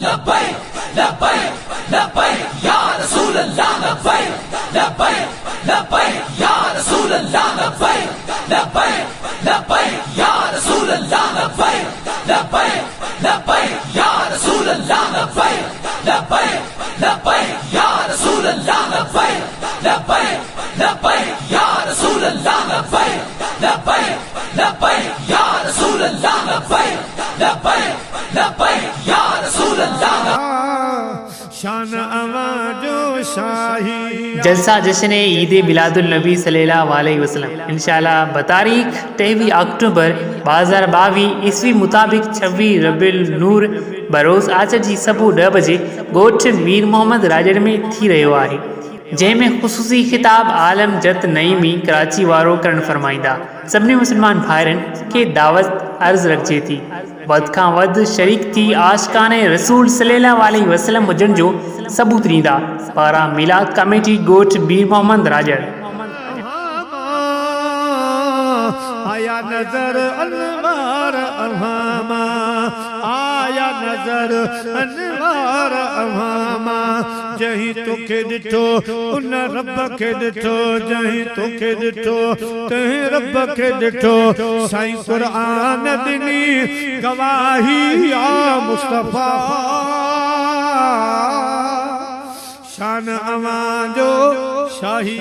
लब्बैक लब्बैक लब्बैक या रसूल अल्लाह लब्बैक लब्बैक लब्बैक या रसूल अल्लाह लब्बैक लब्बैक लब्बैक या रसूल अल्लाह लब्बैक लब्बैक लब्बैक या रसूल अल्लाह लब्बैक लब्बैक लब्बैक या रसूल अल्लाह लब्बैक लब्बैक लब्बैक या रसूल अल्लाह लब्बैक लब्बैक लब्बैक या रसूल अल्लाह लब्बैक लब्बैक लब्बैक या रसूल अल्लाह शान आवाजो शाही। जलसा जश्न ईद मिलादुल नबी सल्लल्लाहु अलैहि वसल्लम इंशाअल्लाह बतारीख 23 अक्टूबर 2022 ईस्वी मुताबिक 26 रबीउल नूर बरोज़ आचर जी सबू 10 बजे ॻोठ मीर मोहम्मद राजड़ में थी रहियो आहे, जंहिंमें ख़ुसूसी ख़िताब आलम जत नईमी कराची वारो करण फरमाईंदा। सभिनी मुस्लमान भाइरनि खे दावत अर्ज़ रखिजे थी वध खां वधि शरीक थी आशिकाने रसूल सल्लल्लाहु अलैहि वसल्लम हुजण जो सबूत ॾींदा। पारां मिलाद कमेटी ॻोठ मीर मोहम्मद राजड़। आया नजर अनवार अल्हामा, आया नजर अनवार अल्हामा, जहीं तोखे ॾिठो उन रब खे ॾिठो, जहीं तोखे ॾिठो तंहिं रब खे ॾिठो। साईं क़ुरान ॾिनी गवाही या मुस्तफ़ा, शान अवां जो शाही।